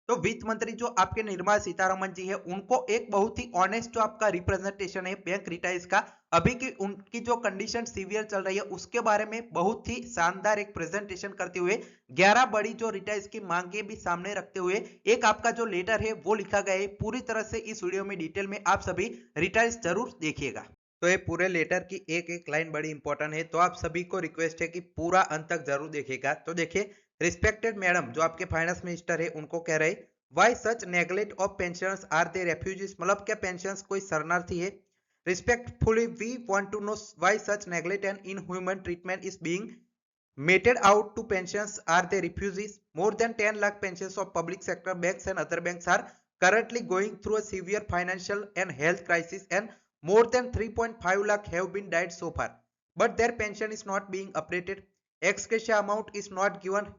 तो वित्त मंत्री जो आपके निर्मला सीतारमन जी है, उनको एक बहुत ही ऑनेस्ट जो आपका रिप्रेजेंटेशन है बैंक रिटाइज का, अभी की उनकी जो कंडीशन सीवियर चल रही है उसके बारे में बहुत ही शानदार एक प्रेजेंटेशन करते हुए 11 बड़ी जो रिटाइज की मांगे भी सामने रखते हुए एक आपका जो लेटर है वो लिखा गया है। पूरी तरह से इस वीडियो में डिटेल में आप सभी रिटाइज जरूर देखिएगा। तो ये पूरे लेटर की एक एक लाइन बड़ी इंपॉर्टेंट है, तो आप सभी को रिक्वेस्ट है कि पूरा अंत तक जरूर देखिएगा। तो देखिए, रिस्पेक्टेड मैडम जो आपके फाइनेंस मिनिस्टर है उनको कह रहे, why such neglect of pensioners are they refugees, मतलब क्या पेंशनर्स कोई शरणार्थी है? Respectfully we want to know why such neglect and inhuman treatment is being meted out to pensions. Are they refugees? More than 10 lakh pensions of public sector banks and other banks are currently going through a severe financial and health crisis, and more than 3.5 lakh have been died so far, but their pension is not being updated. Ex gratia amount is not given.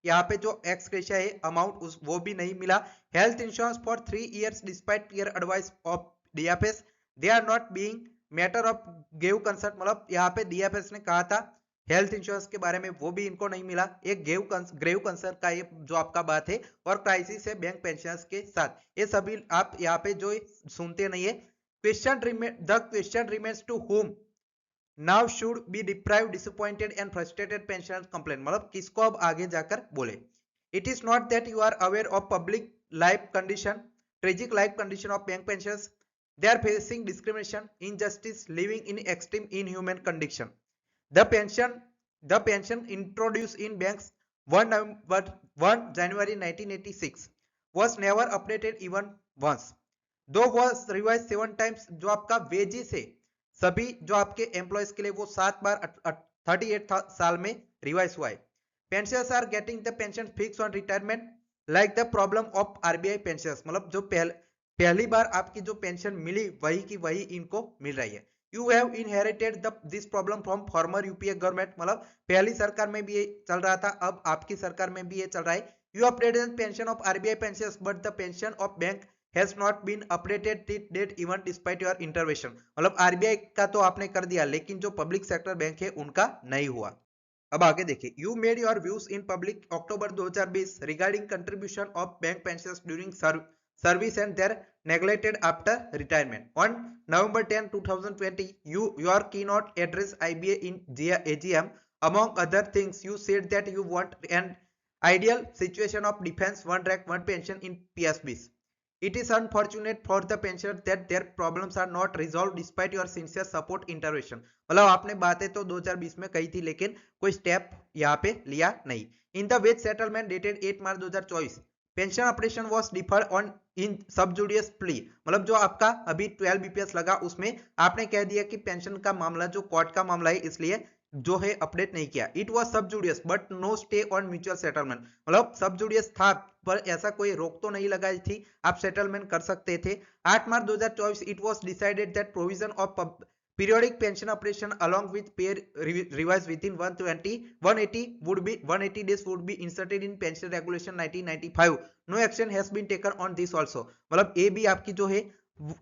यहाँ पे जो x gratia है amount उस वो भी नहीं मिला। Health insurance for 3 years despite clear advice of DFS, they are not being matter of gave concert, मतलब यहाँ पे डीएफएस ने कहा था हेल्थ इंश्योरेंस के बारे में, वो भी इनको नहीं मिला। एक ग्रेव कंसर्न का ये जो आपका बात है, और क्राइसिस है बैंक पेंशनर्स के साथ, ये सभी आप यहाँ पे जो सुनते नहीं है। Question remains to whom now should be deprived disappointed and frustrated pensioners complain, मतलब किसको अब आगे जाकर बोले। It is not that you are aware of public life condition, tragic life condition of bank pensioners, they are facing discrimination, injustice, living in extreme inhuman condition. The pension introduced in banks 1 January 1986 was never updated even once. Though was revised 7 times, जो आपका wages है सभी जो आपके employees के लिए वो 7 बार 38 साल में रिवाइज हुआ है। Pensioners are getting the pension fix on retirement like the problem of RBI pensioners, मतलब जो पहली बार आपकी जो पेंशन मिली वही की वही इनको मिल रही है। You have inherited this problem from farmer UPA government, मतलब पहली सरकार में भी ये चल रहा था, अब आपकी सरकार में भी ये चल रहा है। You updated pension of RBI pensioners but the pension of bank has not been updated till date even despite your intervention, मतलब आरबीआई का तो आपने कर दिया लेकिन जो पब्लिक सेक्टर बैंक है उनका नहीं हुआ। अब आगे देखिए, you made your views in public October 2020 regarding contribution of bank pensioners during service and their neglected after retirement. On November 10, 2020, your keynote address IBA in AGM, among other things, you said that you want an ideal situation of defense, one rank, one pension in PSBs. It is unfortunate for the pensioners that their problems are not resolved despite your sincere support intervention. मतलब आपने बातें तो 2020 में कही थी लेकिन कोई step यहाँ पे लिया नहीं। In the ways settlement dated 8 मार्च 2024 pension operation was deferred on in सब जुडियस प्ली, मतलब जो आपका अभी 12 बीपीएस लगा उसमें आपने कह दिया कि पेंशन का मामला जो कोर्ट का मामला है इसलिए जो है अपडेट नहीं किया। It was sub judice but no stay on mutual settlement, मतलब सब जुडियस था पर ऐसा कोई रोक तो नहीं लगाई थी, आप सेटलमेंट कर सकते थे। 8 मार्च 2024 it was decided that provision of periodic pension operation along with pay revise within 180 would be 180 days would be inserted in pension regulation 1995. No action has been taken on this also, मतलब ये भी आपकी जो है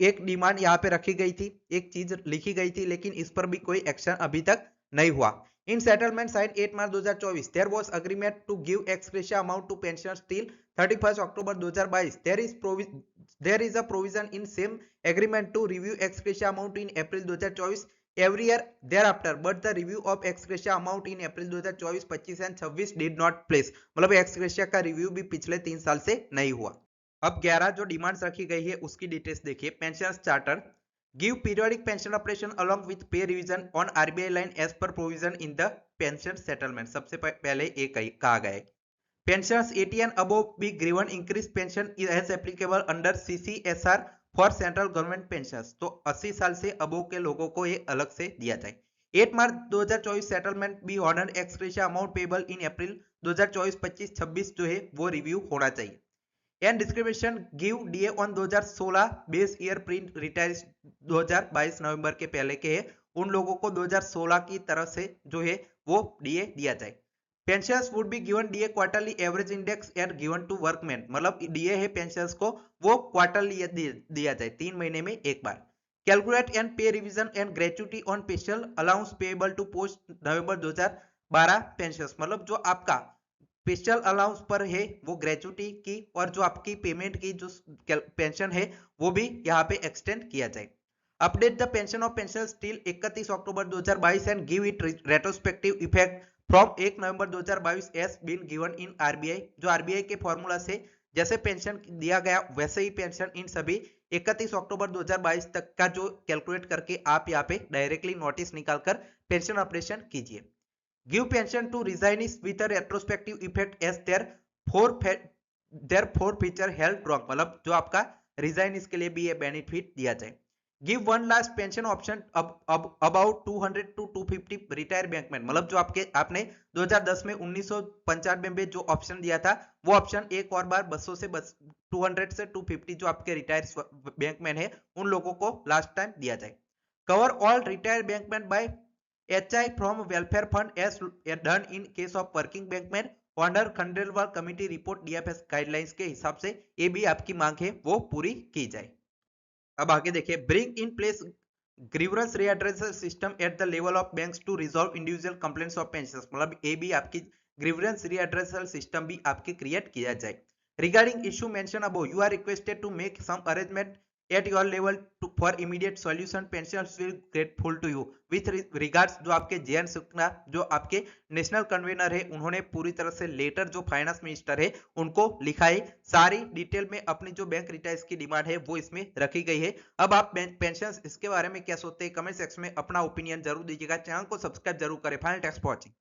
एक demand यहाँ पे रखी गई थी, एक चीज लिखी गई थी लेकिन इस पर भी कोई एक्शन अभी तक नहीं हुआ। इन सेटलमेंट साइन 8 मार्च 2024 there was agreement to give ex gratia amount to pensioners till 31 October 2022। there is a provision in same agreement to review ex gratia amount in April 2024 every year thereafter, but the review of ex gratia amount in April 2024, 25 and 26 did not place, मतलब ex gratia का review भी पिछले 3 साल से नहीं हुआ। अब 11 जो डिमांड्स रखी गई है उसकी डिटेल्स देखिए। Pensioners charter give periodic pension operation along with pay revision on RBI line as per provision in the pension settlement, सबसे पहले एक कहा गया है। Pensions 80 and above be given increased pension as applicable under CCSR for central government pensions, तो 80 साल से अबो के लोगों को ये अलग से दिया जाए। 8 मार्च 2024 settlement be order ex gratia amount payable in April 2024 25 26 जो है वो रिव्यू होना चाहिए। And discrimination give DA on 2016 base year print retirees 2022 नवंबर के पहले के है उन लोगों को 2016 की तरफ से जो है वो डीए दिया जाए। Pensioners would be given DA quarterly average index and given to workman, मतलब डीए है पेंशनर्स को वो क्वार्टरली दिया जाए 3 महीने में एक बार। Calculate and pay revision and gratuity on special allowance payable to post November 2012 pensioners, मतलब जो आपका स्पेशल अलाउंस पर है वो ग्रेचुटी की, और जो आपकी पेमेंट की जो पेंशन है वो भी यहाँ पे एक्सटेंड किया जाए। Update the pension of pension still 31 October 2022 and give it retrospective effect from 1 November 2022 as been given in RBI. जो आरबीआई के फॉर्मूला से जैसे पेंशन दिया गया वैसे ही पेंशन इन सभी 31 अक्टूबर 2022 तक का जो कैलकुलेट करके आप यहाँ पे डायरेक्टली नोटिस निकालकर पेंशन ऑपरेशन कीजिए। Give pension to resignees with a retrospective effect as their forfeiture held wrong, मतलब जो आपका रिजाइनिस के लिए भी ये बेनिफिट दिया जाए। Give one last pension option about 200 to 250 retire bankman, मतलब जो आपने 2010 में 1995 में जो ऑप्शन दिया था वो ऑप्शन एक और बार 200 से 200 से 250 जो आपके रिटायर बैंकमैन है उन लोगों को लास्ट टाइम दिया जाए। Cover all retire bankman by HI from welfare fund as done in case of working bankman under Khandelwal committee report DFS guidelines के हिसाब से ये भी आपकी मांग है वो पूरी की जाए। अब आगे देखिए, bring in place grievance redressal system at the level of banks to resolve individual complaints of pensioners, मतलब ये भी आपकी ग्रीवरेंस रीएड्रेसल सिस्टम भी आपके क्रिएट किया जाए। Regarding issue mention above you are requested to make some arrangement at your level for immediate solution, pensioners will grateful to you with regards. जो आपके जेएन शुक्ला जो आपके नेशनल कन्वीनर है उन्होंने पूरी तरह से लेटर जो फाइनेंस मिनिस्टर है उनको लिखा है, सारी डिटेल में अपनी जो बैंक रिटायर्स की डिमांड है वो इसमें रखी गई है। अब आप पेंशन इसके बारे में क्या सोचते हैं कमेंट सेक्शन में अपना ओपिनियन जरूर दीजिएगा, चैनल को सब्सक्राइब जरूर करें। Final text watching.